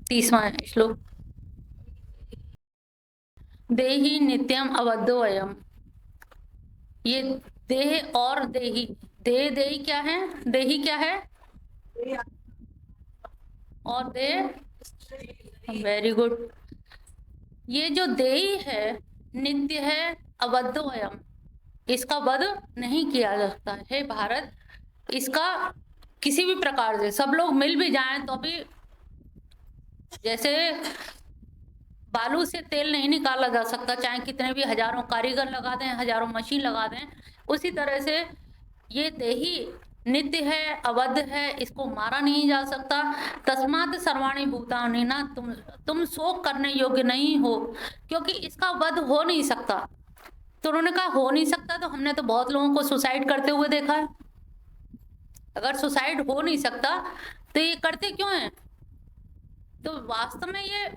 30वां श्लोक। देहि नित्यम अवद्धो अयम। ये देह और देही, देह देही क्या है, देही क्या है और देह, वेरी गुड। ये जो देही है नित्य है, अवद्धो अयम, इसका वध नहीं किया जा सकता है भारत। इसका किसी भी प्रकार से सब लोग मिल भी जाएं तो भी, जैसे बालू से तेल नहीं निकाला जा सकता, चाहे कितने भी हजारों कारीगर लगा दें, हजारों मशीन लगा दें, उसी तरह से ये देही नित्य है, अवध है, इसको मारा नहीं जा सकता। तस्मात सर्वाणि भूतानि ना, तुम शोक करने योग्य नहीं हो, क्योंकि इसका वध हो नहीं सकता। तो उन्होंने कहा हो नहीं सकता, तो हमने तो बहुत लोगों को सुसाइड करते हुए देखा है। अगर सुसाइड हो नहीं सकता तो ये करते क्यों हैं? तो वास्तव में ये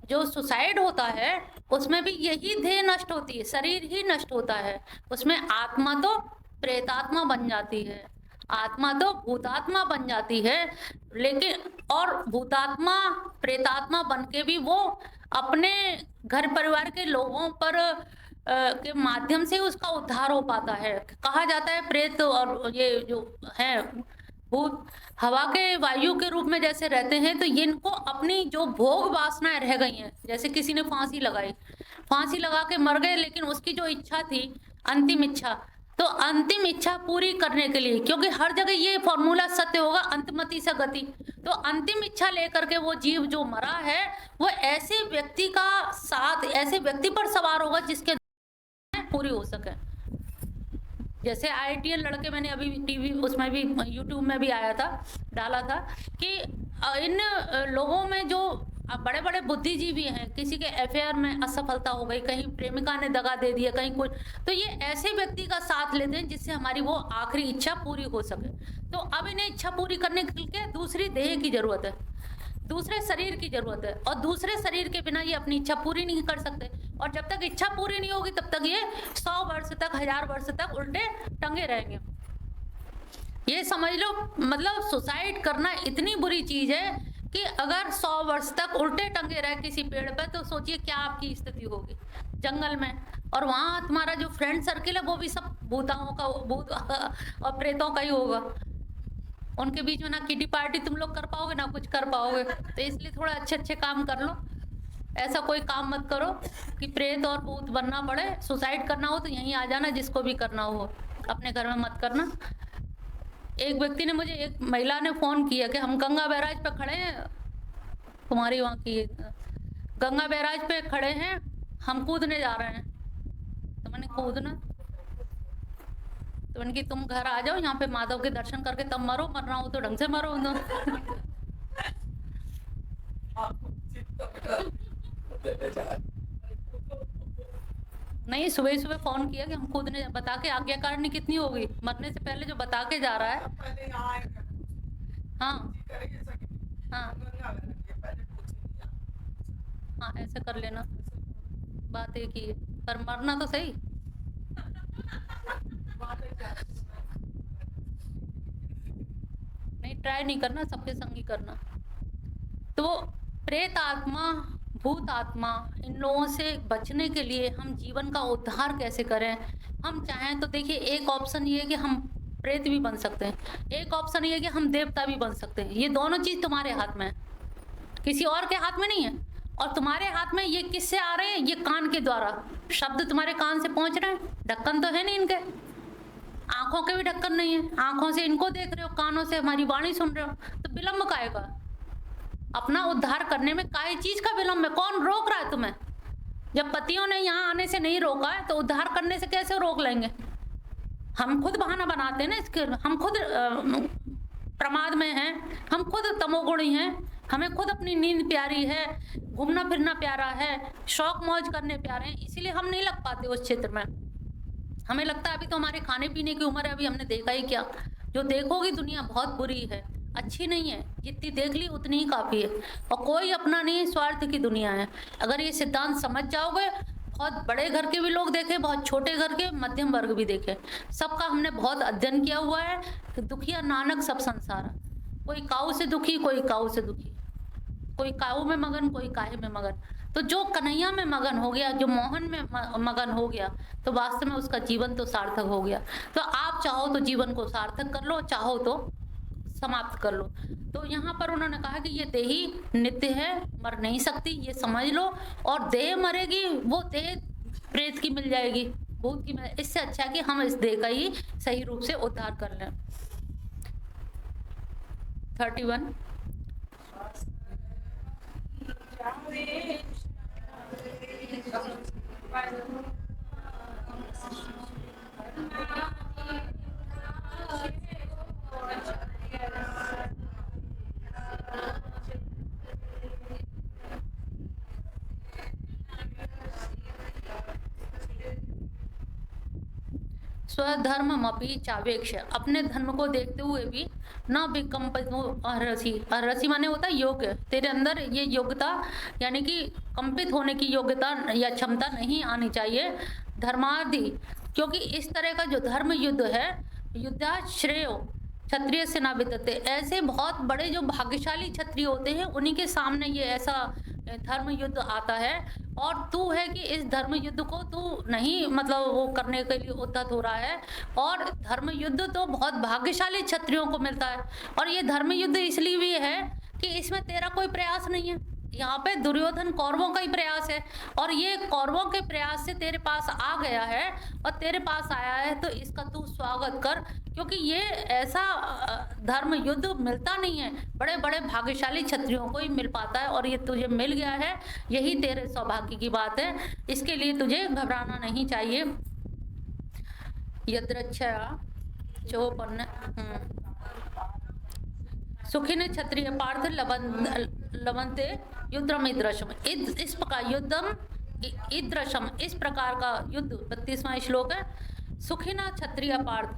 जो सुसाइड होता है उसमें भी यही देह नष्ट होती है, शरीर ही नष्ट होता है। उसमें आत्मा तो प्रेतात्मा बन जाती है, आत्मा तो भूतात्मा बन जाती है, लेकिन और भूतात्मा प्रेतात्मा बन के भी वो अपने घर परिवार के लोगों पर के माध्यम से उसका उद्धार हो पाता है। कहा जाता है प्रेत और ये जो है भूत हवा के वायु के रूप में जैसे रहते हैं, तो इनको अपनी जो भोग वासनाएं रह गई हैं, जैसे किसी ने फांसी लगाई, फांसी लगा के मर गए, लेकिन उसकी जो इच्छा थी अंतिम इच्छा, तो अंतिम इच्छा पूरी करने के लिए, क्योंकि हर जगह ये फॉर्मूला सत्य होगा, अंतमति से गति, तो अंतिम इच्छा लेकर के वो जीव जो मरा है वो ऐसे व्यक्ति का साथ, ऐसे व्यक्ति पर सवार होगा जिसके पूरी हो सके। जैसे आईआईटीएन लड़के, मैंने अभी टीवी उसमें भी यूट्यूब में भी आया था, डाला था कि इन लोगों में जो बड़े बड़े बुद्धिजीवी हैं, किसी के अफेयर में असफलता हो गई, कहीं प्रेमिका ने दगा दे दिया, कहीं कुछ, तो ये ऐसे व्यक्ति का साथ लेते हैं जिससे हमारी वो आखिरी इच्छा पूरी हो सके। तो अब इन्हें इच्छा पूरी करने के लिए दूसरी देह की जरूरत है, दूसरे शरीर की जरूरत है, और दूसरे शरीर के बिना ये अपनी इच्छा पूरी नहीं कर सकते। और जब तक इच्छा पूरी नहीं होगी तब तक ये 100 वर्ष तक, 1000 वर्ष तक उल्टे टंगे रहेंगे। ये समझ लो, मतलब सुसाइड करना इतनी बुरी चीज है कि अगर 100 वर्ष तक उल्टे टंगे रहे किसी पेड़ पर, तो सोचिए क्या आपकी स्थिति होगी जंगल में। और वहां तुम्हारा जो फ्रेंड सर्किल है वो भी सब भूताओं का, भूत और प्रेतों का ही होगा। उनके बीच में ना किटी पार्टी तुम लोग कर पाओगे ना कुछ कर पाओगे। तो इसलिए थोड़ा अच्छे अच्छे काम कर लो, ऐसा कोई काम मत करो कि प्रेत और भूत बनना पड़े। सुसाइड करना हो तो यहीं आ जाना, जिसको भी करना हो, अपने घर में मत करना। एक व्यक्ति ने मुझे, एक महिला ने फोन किया कि हम गंगा बैराज पे खड़े हैं, तुम्हारी वहाँ की गंगा बैराज पे खड़े हैं, हम कूदने जा रहे हैं। तो मैंने कूदना, तो उनकी तुम घर आ जाओ, यहाँ पे माधव के दर्शन करके तब मरो, मरना हो तो ढंग से मरो। नहीं, सुबह सुबह फोन किया कि हम कूदने, बता के आज्ञाकारिणी कितनी होगी, मरने से पहले जो बता के जा रहा है। हाँ हाँ हाँ, ऐसे कर लेना, बात एक ही है, पर मरना तो सही। नहीं, ट्राई नहीं करना, सबके संग ही करना। तो प्रेत आत्मा, भूत आत्मा, इन लोगों से बचने के लिए हम जीवन का उद्धार कैसे करें? हम चाहें तो देखिए, एक ऑप्शन ये है कि हम प्रेत भी बन सकते हैं, एक ऑप्शन ये है कि हम देवता भी बन सकते हैं। ये दोनों चीज तुम्हारे हाथ में है, किसी और के हाथ में नहीं है। और तुम्हारे हाथ में ये किससे आ रहे हैं? ये कान के द्वारा शब्द तुम्हारे कान से पहुंच रहे हैं। ढक्कन तो है नहीं इनके, आंखों के भी ढक्कन नहीं है, आंखों से इनको देख रहे हो, कानों से हमारी वाणी सुन रहे हो, तो विलंब काहेगा? अपना उद्धार करने में काहे चीज का विलंब है? कौन रोक रहा है तुम्हें? जब पतियों ने यहाँ आने से नहीं रोका है तो उद्धार करने से कैसे रोक लेंगे? हम खुद बहाना बनाते हैं ना इसके, हम खुद प्रमाद में हैं, हम खुद तमोगुणी हैं, हमें खुद अपनी नींद प्यारी है, घूमना फिरना प्यारा है, शौक मौज करने प्यारे हैं, इसीलिए हम नहीं लग पाते उस क्षेत्र में। हमें लगता है अभी तो हमारे खाने पीने की उम्र है, अभी हमने देखा ही क्या। जो देखोगी दुनिया बहुत बुरी है, अच्छी नहीं है, जितनी देख ली उतनी ही काफ़ी है, और कोई अपना नहीं, स्वार्थ की दुनिया है। अगर ये सिद्धांत समझ जाओगे, बहुत बड़े घर के भी लोग देखे, बहुत छोटे घर के, मध्यम वर्ग भी देखे, सबका हमने बहुत अध्ययन किया हुआ है कि दुखिया नानक सब संसार, कोई काऊ से दुखी, कोई काऊ से दुखी, कोई काऊ में मगन, कोई काहे में मगन। तो जो कन्हैया में मगन हो गया, जो मोहन में मगन हो गया, तो वास्तव में उसका जीवन तो सार्थक हो गया। तो आप चाहो तो जीवन को सार्थक कर लो, चाहो तो समाप्त कर लो। तो यहाँ पर उन्होंने कहा कि ये देही नित्य है, मर नहीं सकती, ये समझ लो। और देह मरेगी, वो देह प्रेत की मिल जाएगी, भूत की मिल। इससे अच्छा है कि हम इस देह का ही सही रूप से उद्धार कर लें। 31 स्वधर्ममपि चावेक्ष, अपने धर्म को देखते हुए भी न विकम्पितो अर्हसि। अर्हसि माने होता है योग्य, तेरे अंदर ये योग्यता यानी कि कंपित होने की योग्यता या क्षमता नहीं आनी चाहिए। धर्मादि, क्योंकि इस तरह का जो धर्म युद्ध है, युद्धा श्रेयो क्षत्रिय से ना विद्यते, ऐसे बहुत बड़े जो भाग्यशाली क्षत्रिय होते हैं उन्हीं के सामने ये ऐसा धर्म युद्ध आता है। और तू है कि इस धर्म युद्ध को तू नहीं मतलब वो करने के लिए उद्यत हो रहा है। और धर्म युद्ध तो बहुत भाग्यशाली क्षत्रियों को मिलता है। और ये धर्म युद्ध इसलिए भी है कि इसमें तेरा कोई प्रयास नहीं है। यहाँ पे दुर्योधन कौरवों का ही प्रयास है, और ये कौरवों के प्रयास से तेरे पास आ गया है और तेरे पास आया है, तो इसका तू स्वागत कर। क्योंकि ये ऐसा धर्म युद्ध मिलता नहीं है, बड़े बड़े भाग्यशाली क्षत्रियों को ही मिल पाता है, और ये तुझे मिल गया है, यही तेरे सौभाग्य की बात है। इसके लिए तुझे घबराना नहीं चाहिए। यद्रच्छया चौपन्न सुखिन क्षत्रिय पार्थ लवंते युद्धम ईदृशम। इस प्रकार युद्धम ईदृशम, इस प्रकार का युद्ध 32वां श्लोक है। सुखिना क्षत्रिय पार्थ,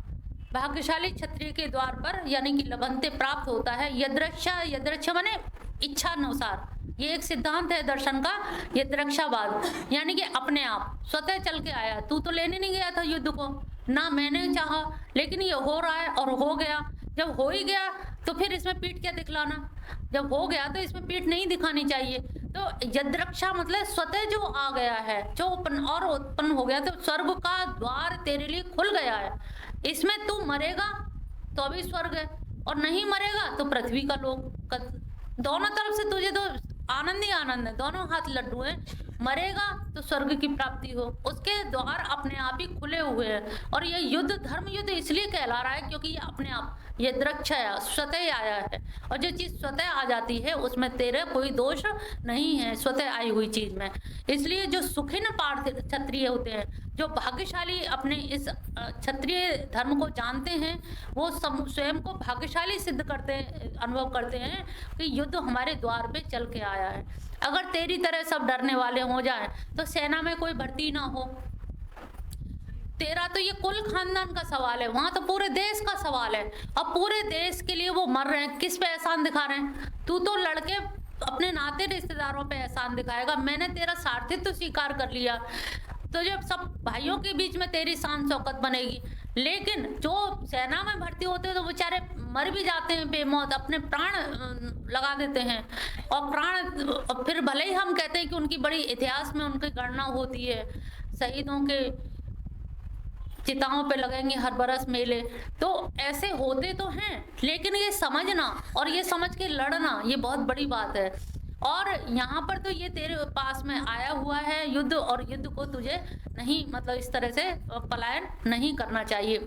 भाग्यशाली क्षत्रिय के द्वार पर यानी कि लवंते प्राप्त होता है। यद्रक्षा, यद्रक्षा माने इच्छा अनुसार, ये एक सिद्धांत है दर्शन का, यद्रक्षावाद, यानी कि अपने आप स्वतः चल के आया। तू तो लेने नहीं गया था युद्ध को, ना मैंने चाहा, लेकिन ये हो रहा है और हो गया। जब हो ही गया तो फिर इसमें पीठ क्या दिखलाना, जब हो गया तो इसमें पीठ नहीं दिखानी चाहिए। तो यद्रक्षा मतलब स्वतः जो आ गया है, जो उत्पन्न हो गया, तो स्वर्ग का द्वार तेरे लिए खुल गया है। इसमें तू मरेगा तो अभी स्वर्ग है, और नहीं मरेगा तो पृथ्वी का लोक। दोनों तरफ से तुझे तो आनंद ही आनंद है, दोनों हाथ लड्डू हैं। मरेगा तो स्वर्ग की प्राप्ति हो, उसके द्वार अपने आप ही खुले हुए हैं। और ये युद्ध धर्म युद्ध इसलिए कहला रहा है क्योंकि ये अपने आप ये द्रक्षया स्वतः आया है, और जो चीज स्वतः आ जाती है उसमें तेरे कोई दोष नहीं है, स्वतः आई हुई चीज में। इसलिए जो सुखिन पार्थ क्षत्रिय होते हैं, जो भाग्यशाली अपने इस क्षत्रिय धर्म को जानते हैं, वो स्वयं को भाग्यशाली सिद्ध करते हैं, अनुभव करते हैं कि युद्ध हमारे द्वार पे चल के आया है। अगर तेरी तरह सब डरने वाले हो जाएं तो सेना में कोई भर्ती ना हो। तेरा तो ये कुल खानदान का सवाल है, वहां तो पूरे देश का सवाल है। अब पूरे देश के लिए वो मर रहे हैं, किस पे एहसान दिखा रहे हैं? तू तो लड़के अपने नाते रिश्तेदारों पे एहसान दिखाएगा। मैंने तेरा सारथित्व स्वीकार कर लिया, तो जब सब भाइयों के बीच में तेरी शान शौकत बनेगी। लेकिन जो सेना में भर्ती होते हैं तो बेचारे मर भी जाते हैं बेमौत, अपने प्राण लगा देते हैं। और फिर भले ही हम कहते हैं कि उनकी बड़ी इतिहास में उनकी गणना होती है, शहीदों के चिताओं पे लगेंगे हर बरस मेले, तो ऐसे होते तो हैं, लेकिन ये समझना और ये समझ के लड़ना ये बहुत बड़ी बात है। और यहाँ पर तो ये तेरे पास में आया हुआ है युद्ध, और युद्ध को तुझे नहीं मतलब इस तरह से पलायन नहीं करना चाहिए।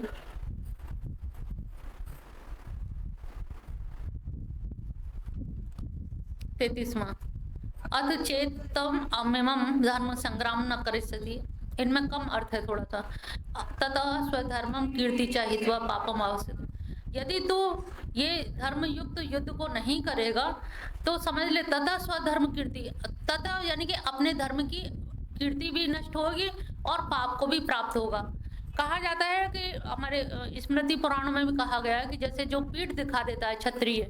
तैतीसवां अथ चेतम अमिमम धर्म संग्राम न करिष्यति, इनमें कम अर्थ है थोड़ा सा। ततः स्वधर्मम कीर्ति चाहित्वा पापम आवश्यक, यदि तू ये धर्म युक्त युद्ध को नहीं करेगा तो समझ ले तथा स्वधर्म कीर्ति, तथा यानी कि अपने धर्म की कीर्ति भी नष्ट होगी और पाप को भी प्राप्त होगा। कहा जाता है कि हमारे स्मृति पुराणों में भी कहा गया है कि जैसे जो पीठ दिखा देता है क्षत्रिय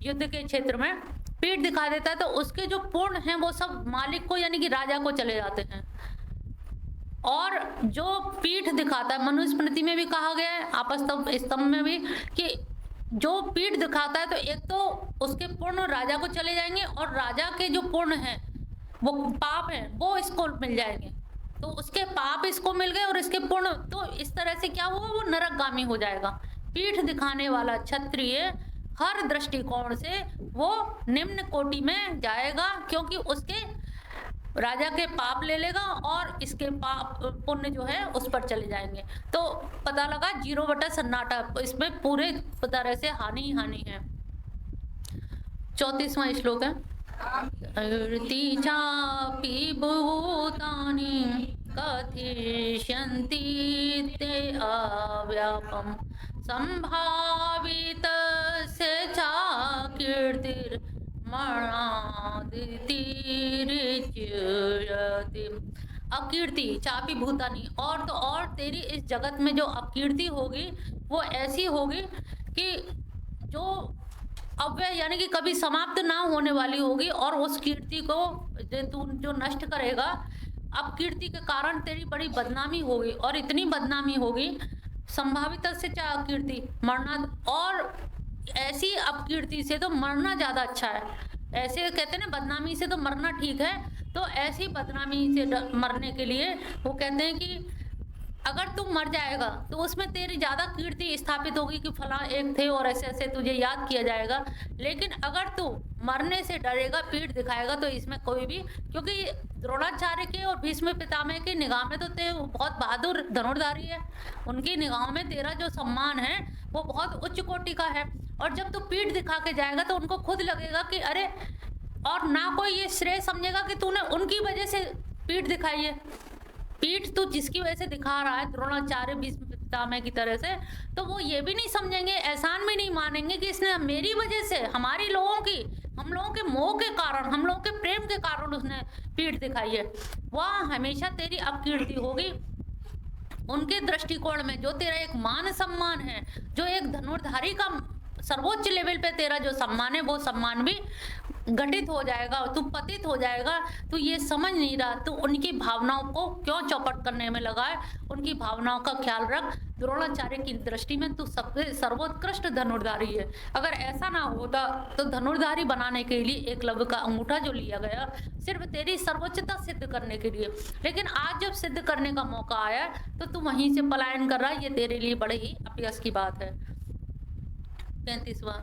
युद्ध के क्षेत्र में पीठ दिखा देता है, तो उसके जो पूर्ण हैं वो सब मालिक को यानी कि राजा को चले जाते हैं। और जो पीठ दिखाता है, मनुस्मृति में भी कहा गया है, आपस्तंभ में भी, कि जो पीठ दिखाता है तो एक तो उसके पुण्य राजा को चले जाएंगे और राजा के जो पुण्य है वो पाप है वो इसको मिल जाएंगे। तो उसके पाप इसको मिल गए और इसके पुण्य, तो इस तरह से क्या हुआ, वो नरकगामी हो जाएगा। पीठ दिखाने वाला क्षत्रिय हर दृष्टिकोण से वो निम्न कोटि में जाएगा, क्योंकि उसके राजा के पाप ले लेगा और इसके पाप पुण्य जो है उस पर चले जाएंगे। तो पता लगा 0 बटा सन्नाटा, इसमें पूरे तरह से हानि ही हानि है। 34वां श्लोक है, कीर्ति चापि भूतानि कथिष्यन्ति ते अव्यापम् संभावितस्य च कीर्तिर् मरणादितिरिच्यते। अकीर्ति चापी भूतानी, और तो और तेरी इस जगत में जो अकीर्ति होगी वो ऐसी होगी कि जो अव्यय यानी कि कभी समाप्त ना होने वाली होगी, और उस कीर्ति को तू जो नष्ट करेगा, अपकीर्ति के कारण तेरी बड़ी बदनामी होगी, और इतनी बदनामी होगी संभावित से चाहे अकीर्ति मरना, और ऐसी अपकीर्ति से तो मरना ज्यादा अच्छा है। ऐसे कहते हैं ना, बदनामी से तो मरना ठीक है, तो ऐसी बदनामी से मरने के लिए वो कहते हैं कि अगर तू मर जाएगा तो उसमें तेरी ज्यादा कीर्ति स्थापित होगी कि फला एक थे और ऐसे ऐसे तुझे याद किया जाएगा। लेकिन अगर तू मरने से डरेगा, पीठ दिखाएगा, तो इसमें कोई भी, क्योंकि द्रोणाचार्य के और भीष्म पितामह की निगाह में तो ते बहुत बहादुर धनुर्धारी है, उनकी निगाह में तेरा जो सम्मान है वो बहुत उच्च कोटि का है। और जब तू पीठ दिखा के जाएगा तो उनको खुद लगेगा कि अरे, और ना कोई ये श्रेय समझेगा कि तूने उनकी वजह से पीठ दिखाई है। पीठ तो जिसकी वजह से दिखा रहा है, द्रोणाचार्य भीष्म पितामह की तरह से, तो वो ये भी नहीं समझेंगे, एहसान भी नहीं मानेंगे कि इसने मेरी वजह से, हमारी लोगों की, हम लोगों के मोह के कारण, हम लोगों के प्रेम के कारण उसने पीठ दिखाई है। वह हमेशा तेरी अपकीर्ति होगी उनके दृष्टिकोण में। जो तेरा एक मान सम्मान है, जो एक धनुर्धारी का सर्वोच्च लेवल पे तेरा जो सम्मान है, वो सम्मान भी घटित हो जाएगा, तू पतित हो जाएगा। तू ये समझ नहीं रहा, तू उनकी भावनाओं को क्यों चौपट करने में लगा है। उनकी भावनाओं का ख्याल रख। द्रोणाचार्य की दृष्टि में तू सबसे सर्वोत्कृष्ट धनुर्धारी है। अगर ऐसा ना होता तो धनुर्धारी बनाने के लिए एकलव्य का अंगूठा जो लिया गया सिर्फ तेरी सर्वोच्चता सिद्ध करने के लिए, लेकिन आज जब सिद्ध करने का मौका आया तो तू वहीं से पलायन कर रहा है। ये तेरे लिए बड़े ही अपयस की बात है। 35वां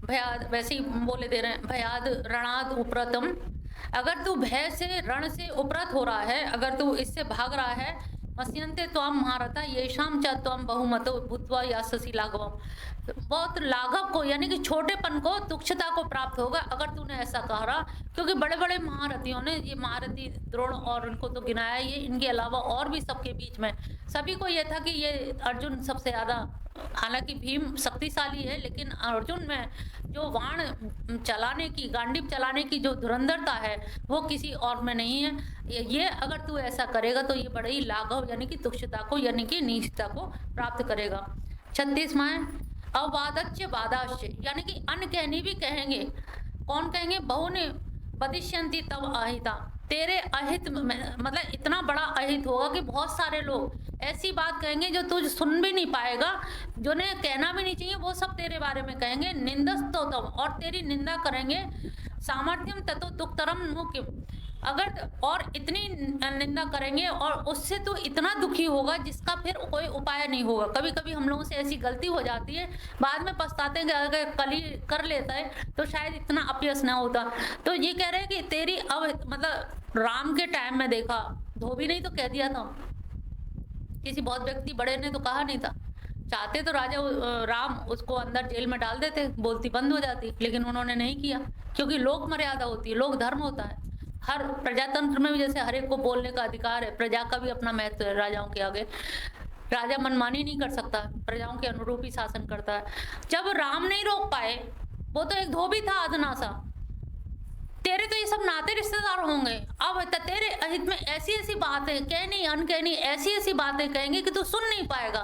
भयाद, वैसे ही बोले दे रहे हैं, भयाद रणाद उपरतम। अगर तू भय से, रण से उपरत हो रहा है, अगर तू इससे भाग रहा है, मस्यन्ते त्वाम महारथा येषाम च त्वम बहुमतो भूत्वा यास्यसि लाघवम। बहुत लाघव को यानी कि छोटेपन को, तुच्छता को प्राप्त होगा अगर तूने ऐसा कहा। क्योंकि बड़े बड़े महारथियों ने, ये महारथी द्रोण और उनको तो गिनाया, ये इनके अलावा और भी सबके बीच में सभी को यह था कि ये अर्जुन सबसे ज्यादा, हालांकि भीम शक्तिशाली है, लेकिन अर्जुन में जो बाण चलाने की, गांडीव चलाने की जो धुरंधरता है वो किसी और में नहीं है। ये अगर तू ऐसा करेगा तो ये बड़ी लाघव यानी कि तुच्छता को, यानी कि नीचता को प्राप्त करेगा। 36वां है अवादच्य वादाश्य, यानी कि अनकहनी भी कहेंगे। कौन कहेंगे? बहुने वदिष्यन्ति तव अहिता, तेरे अहित में, मतलब इतना बड़ा अहित होगा कि बहुत सारे लोग ऐसी बात कहेंगे जो तू सुन भी नहीं पाएगा, जो ने कहना भी नहीं चाहिए, वो सब तेरे बारे में कहेंगे। निंदस्तोतम, और तेरी निंदा करेंगे। सामर्थ्यम ततो दुखतरम मुख्यम, अगर और इतनी निंदा करेंगे और उससे तो इतना दुखी होगा जिसका फिर कोई उपाय नहीं होगा। कभी कभी हम लोगों से ऐसी गलती हो जाती है, बाद में पछताते हैं कि अगर कल ही कर लेता है तो शायद इतना अपयस ना होता। तो ये कह रहे हैं कि तेरी अब, मतलब राम के टाइम में देखा, धोबी नहीं तो कह दिया था, किसी बहुत व्यक्ति बड़े ने तो कहा नहीं था, चाहते तो राजा राम उसको अंदर जेल में डाल देते, बोलती बंद हो जाती, लेकिन उन्होंने नहीं किया, क्योंकि लोक मर्यादा होती है, लोक धर्म होता है। हर प्रजातंत्र में भी जैसे हर एक को बोलने का अधिकार है, प्रजा का भी अपना महत्व है राजाओं के आगे। राजा मनमानी नहीं कर सकता, प्रजाओं के अनुरूप ही शासन करता है। जब राम नहीं रोक पाए, वो तो एक धोबी था अदना सा, तेरे तो ये सब नाते रिश्तेदार होंगे, अब तेरे अहित में ऐसी ऐसी बातें कहनी, अनकहनी ऐसी ऐसी बातें कहेंगे कि तू सुन नहीं पाएगा,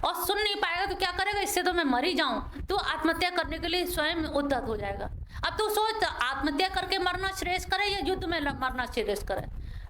और सुन नहीं पाएगा तो क्या करेगा? इससे तो मैं मर ही जाऊं, तू आत्महत्या करने के लिए स्वयं उद्यत हो जाएगा। अब तू सोच, आत्महत्या करके मरना श्रेष्ठ करे या युद्ध में मरना श्रेष्ठ करे?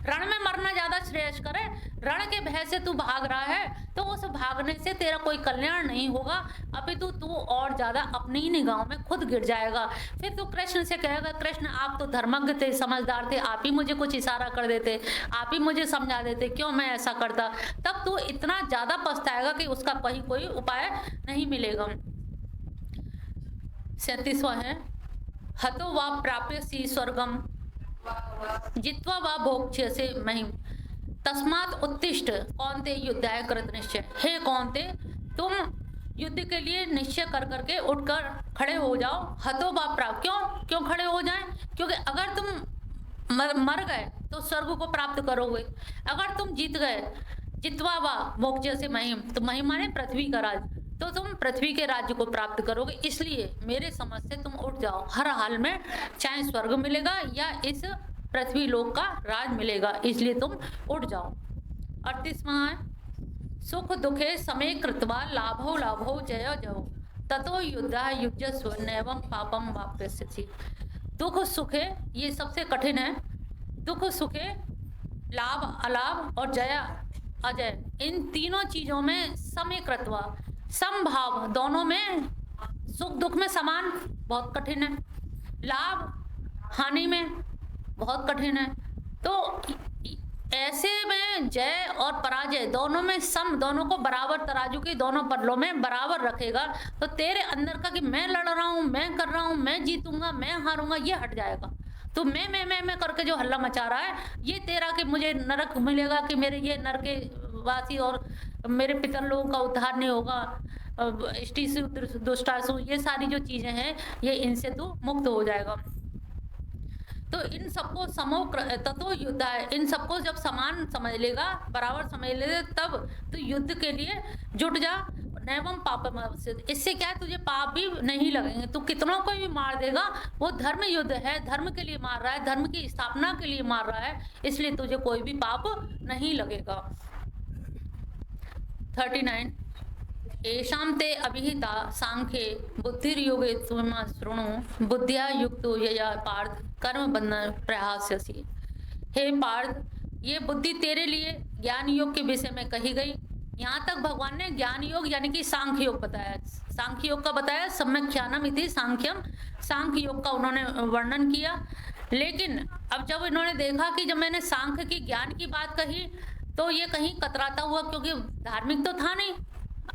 रण में मरना ज्यादा श्रेयस्कर है। रण के भय से तू भाग रहा है तो उस भागने से तेरा कोई कल्याण नहीं होगा, अपितु तू और ज्यादा अपनी ही निगाहों में खुद गिर जाएगा। फिर तू कृष्ण से कहेगा, कृष्ण आप तो धर्मज्ञ थे, समझदार थे, आप ही मुझे कुछ इशारा कर देते, आप ही मुझे समझा देते, क्यों मैं ऐसा करता। तब तू इतना ज्यादा पछताएगा कि उसका कहीं कोई उपाय नहीं मिलेगा। 37वां है, हतो वा प्राप्यसि स्वर्गम जित्वा वा भोक्ष्यसे महिम तस्मात् उत्तिष्ठ कौन्ते युद्धाय कृत निश्चय। हे कौन्ते, तुम युद्ध के लिए निश्चय कर करके उठकर खड़े हो जाओ। हतो वा प्राप्त, क्यों खड़े हो जाएं? क्योंकि अगर तुम मर गए तो स्वर्ग को प्राप्त करोगे, अगर तुम जीत गए, जित्वा वा भोक्ष्यसे महिम, तो महिम माने पृथ्वी का राज, तो तुम पृथ्वी के राज्य को प्राप्त करोगे। इसलिए मेरे समझ से तुम उठ जाओ, हर हाल में चाहे स्वर्ग मिलेगा या इस पृथ्वी लोक का राज मिलेगा, इसलिए तुम उठ जाओ। 38वां है, सुख दुखे समय कृत्वा लाभो लाभो जय जयो ततो युद्धा युज्यस्व नैवं पापम वाप्यस्यसि। दुख सुखे, ये सबसे कठिन है। दुख सुखे, लाभ अलाभ और जय अजय, इन तीनों चीजों में समय कृत्वा, समभाव, दोनों में सुख दुख में समान, बहुत कठिन है। लाभ हानि में बहुत कठिन है। तो ऐसे में जय और पराजय दोनों में सम, दोनों को बराबर तराजू के दोनों पल्लों में बराबर रखेगा तो तेरे अंदर का कि मैं लड़ रहा हूँ, मैं कर रहा हूँ, मैं जीतूंगा, मैं हारूंगा, ये हट जाएगा। तो मैं करके जो हल्ला मचा रहा है, ये तेरा कि मुझे नरक मिलेगा, कि मेरे ये नरक के वासी और मेरे पितर लोगों का उद्धार नहीं होगा, इष्टिसु दुष्टासु, ये सारी जो चीजें हैं, ये इनसे तू मुक्त हो जाएगा। तो इन सबको समो ततो युद्ध है, इन सबको जब समान समझ लेगा, बराबर समझ लेगा, तब तो युद्ध के लिए जुट जा। नैवम पापम, इससे क्या है, तुझे पाप भी नहीं लगेंगे। तू कितनों को भी मार देगा, वो धर्म युद्ध है, धर्म के लिए मार रहा है, धर्म की स्थापना के लिए मार रहा है, इसलिए तुझे कोई भी पाप नहीं लगेगा। 39, येषां ते अभिहिता सांख्ये बुद्धिर्योगे त्वमा शृणु बुद्धिया युक्तो यया पार्थ कर्म बंधन प्रहास्यसि। हे पार्थ, ये बुद्धि तेरे लिए ज्ञान योग के विषय में कही गई। यहाँ तक भगवान ने ज्ञान योग यानी कि सांख्य योग बताया, सांख्य योग का बताया, सम्यक ज्ञानम इति सांख्यम, सांख्य योग का उन्होंने वर्णन किया। लेकिन अब जब इन्होंने देखा कि जब मैंने सांख्य की ज्ञान की बात कही तो ये कहीं कतराता हुआ, क्योंकि धार्मिक तो था नहीं।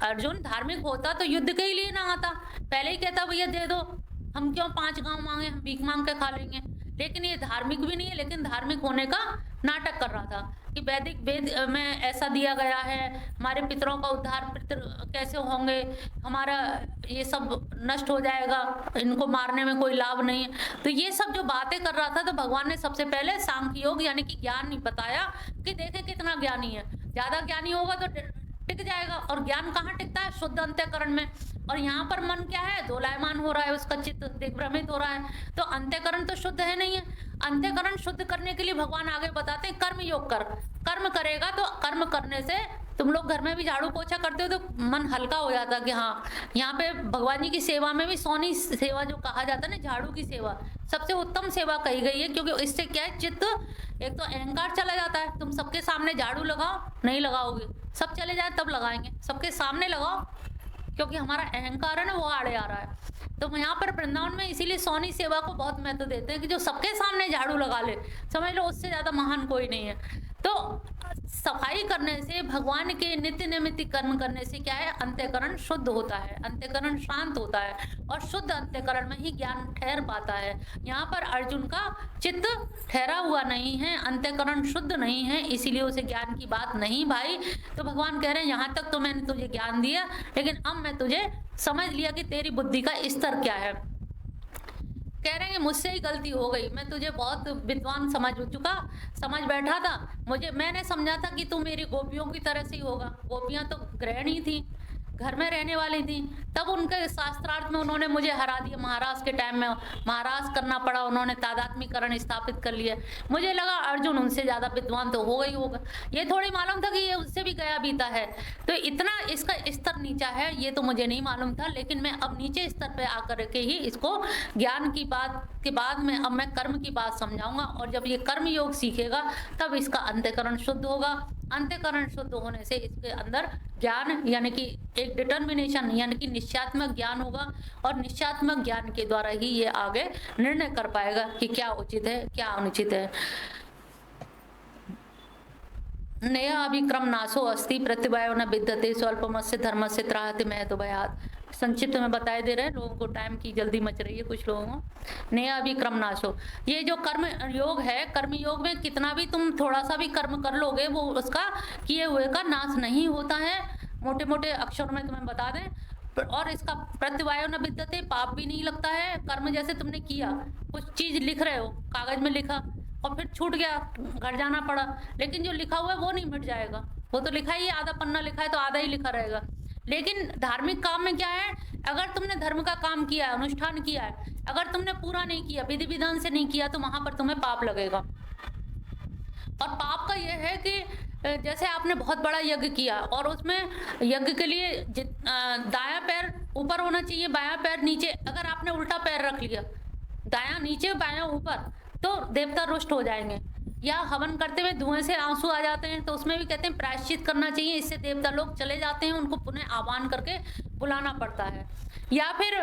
अर्जुन धार्मिक होता तो युद्ध के ही लिए ना आता, पहले ही कहता भैया दे दो, हम क्यों 5 गांव मांगे, हम भीख मांग के खा लेंगे। लेकिन ये धार्मिक भी नहीं है, लेकिन धार्मिक होने का नाटक कर रहा था कि वैदिक वेद में ऐसा दिया गया है, हमारे पितरों का उद्धार, पितर कैसे होंगे, हमारा ये सब नष्ट हो जाएगा, इनको मारने में कोई लाभ नहीं है। तो ये सब जो बातें कर रहा था, तो भगवान ने सबसे पहले सांख्य योग यानी कि ज्ञान नहीं बताया कि देखे कितना ज्ञानी है। ज्यादा ज्ञानी होगा तो टिक जाएगा, और ज्ञान कहाँ टिकता है, शुद्ध अंतःकरण में। और यहाँ पर मन क्या है, दोलायमान हो रहा है, उसका चित्त दिग्भ्रमित हो रहा है, तो अंतःकरण तो शुद्ध है नहीं है। अंतःकरण शुद्ध करने के लिए भगवान आगे बताते हैं कर्म योग कर, कर्म करेगा तो कर्म करने से, तुम लोग घर में भी झाड़ू पोछा करते हो तो मन हल्का हो जाता है कि हाँ, यहाँ पे भगवान जी की सेवा में भी सोनी सेवा जो कहा जाता है ना, झाड़ू की सेवा सबसे उत्तम सेवा कही गई है। क्योंकि इससे क्या है, चित्त, एक तो अहंकार चला जाता है। तुम सबके सामने झाड़ू लगाओ, नहीं लगाओगे, सब चले जाए तब लगाएंगे, सबके सामने लगाओ, क्योंकि हमारा अहंकार है ना, वो आड़े आ रहा है। तो यहाँ पर वृंदावन में इसीलिए सोनी सेवा को बहुत महत्व देते हैं कि जो सबके सामने झाड़ू लगा ले, समझ लो उससे ज्यादा महान कोई नहीं है। तो सफाई करने से, भगवान के नित्य नैमित्तिक कर्म करने से क्या है, अंतःकरण शुद्ध होता है, अंतःकरण शांत होता है, और शुद्ध अंतःकरण में ही ज्ञान ठहर पाता है। यहाँ पर अर्जुन का चित्त ठहरा हुआ नहीं है, अंतःकरण शुद्ध नहीं है, इसीलिए उसे ज्ञान की बात नहीं भाई। तो भगवान कह रहे हैं यहाँ तक तो मैंने तुझे ज्ञान दिया, लेकिन अब मैं तुझे समझ लिया कि तेरी बुद्धि का स्तर क्या है। कह रहे हैं मुझसे ही गलती हो गई, मैं तुझे बहुत विद्वान समझ बैठा था, मैंने समझा था कि तू मेरी गोपियों की तरह से ही होगा। गोपियां तो गृहिणी थी, घर में रहने वाली थी, तब उनके शास्त्रार्थ में उन्होंने मुझे हरा दिया। महाराज के टाइम में महाराज करना पड़ा, उन्होंने तादात्म्यकरण स्थापित कर लिया। मुझे लगा अर्जुन उनसे ज़्यादा विद्वान तो होगा ही होगा, ये थोड़ी मालूम था कि ये उससे भी गया बीता है। तो इतना इसका स्तर नीचा है ये तो मुझे नहीं मालूम था, लेकिन मैं अब नीचे स्तर पे आकर के ही इसको ज्ञान की बात के बाद में अब मैं कर्म की बात समझाऊंगा। और जब ये कर्म योग सीखेगा तब इसका अंतःकरण शुद्ध होगा। अंतःकरण शुद्ध होने से इसके अंदर ज्ञान यानी कि एक डिटर्मिनेशन यानी कि निश्चयात्मक ज्ञान होगा, और निश्चयात्मक ज्ञान के द्वारा ही ये आगे निर्णय कर पाएगा कि क्या उचित है क्या अनुचित है। नया अभिक्रम नाशो अस्ति प्रतिभयो न विद्यते स्वल्पमस्य धर्मस्य त्राहति महतो भयात्। संक्षिप्त में बताए दे रहे हैं, लोगों को टाइम की जल्दी मच रही है कुछ लोगों को। नया अभिक्रम नाशो, ये जो कर्म योग है, कर्म योग में कितना भी तुम थोड़ा सा भी कर्म कर लोगे वो उसका किए हुए का नाश नहीं होता है। मोटे मोटे अक्षरों में तुम्हें बता दें, और इसका प्रतिवायो न विद्यते, पाप भी नहीं लगता है। कर्म जैसे तुमने किया, कुछ चीज लिख रहे हो, कागज में लिखा और फिर छूट गया, घर जाना पड़ा, लेकिन जो लिखा हुआ है वो नहीं मिट जाएगा, वो तो लिखा ही, आधा पन्ना लिखा है तो आधा ही लिखा रहेगा। लेकिन धार्मिक काम में क्या है, अगर तुमने धर्म का काम किया है, अनुष्ठान किया है, अगर तुमने पूरा नहीं किया, विधि विधान से नहीं किया, तो वहां पर तुम्हें पाप लगेगा। और पाप का यह है कि जैसे आपने बहुत बड़ा यज्ञ किया और उसमें यज्ञ के लिए दायां पैर ऊपर होना चाहिए, बायां पैर नीचे, अगर आपने उल्टा पैर रख लिया, दायां नीचे बायां ऊपर, तो देवता रुष्ट हो जाएंगे। या हवन करते हुए धुएं से आंसू आ जाते हैं, तो उसमें भी कहते हैं प्रायश्चित करना चाहिए, इससे देवता लोग चले जाते हैं, उनको पुनः आह्वान करके बुलाना पड़ता है। या फिर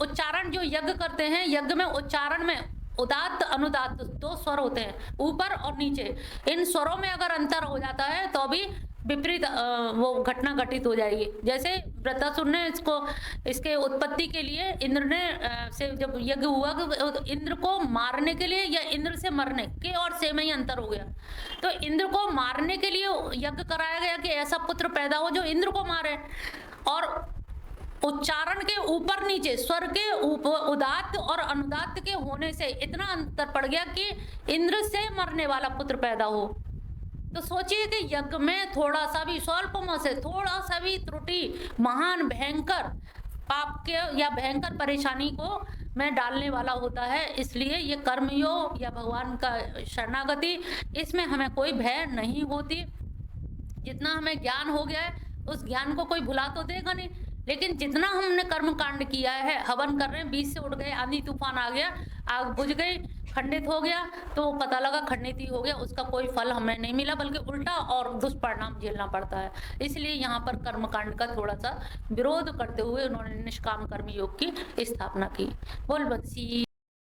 उच्चारण जो यज्ञ करते हैं, यज्ञ में उच्चारण में उदात्त अनुदात्त दो स्वर होते हैं, ऊपर और नीचे। इन स्वरों में अगर अंतर हो जाता है तो भी विपरीत वो घटना घटित हो जाएगी। जैसे वृत्तासुर ने इसके उत्पत्ति के लिए इंद्र ने से जब यज्ञ हुआ, इंद्र को मारने के लिए या इंद्र से मरने के और से में ही अंतर हो गया। तो इंद्र को मारने के लिए यज्ञ कराया गया कि ऐसा पुत्र पैदा हो जो इंद्र को मारे, और उच्चारण के ऊपर नीचे स्वर के ऊपर उदात्त और अनुदात्त के होने से इतना अंतर पड़ गया कि इंद्र से मरने वाला पुत्र पैदा हो। तो सोचिए कि यज्ञ में थोड़ा सा भी स्वल्पम से थोड़ा सा भी त्रुटि महान भयंकर पाप के या भयंकर परेशानी को में डालने वाला होता है। इसलिए ये कर्मयोग या भगवान का शरणागति, इसमें हमें कोई भय नहीं होती। जितना हमें ज्ञान हो गया है उस ज्ञान को कोई भुला तो देगा नहीं, लेकिन जितना हमने कर्म कांड किया है, हवन कर रहे हैं, बीच से उठ गए, आंधी तूफान आ गया, आग बुझ गई, खंडित हो गया, तो पता लगा खंडित ही हो गया, उसका कोई फल हमें नहीं मिला, बल्कि उल्टा और दुष्परिणाम झेलना पड़ता है। इसलिए यहाँ पर कर्म कांड का थोड़ा सा विरोध करते हुए उन्होंने निष्काम कर्म योग की स्थापना की। बोल बंसी।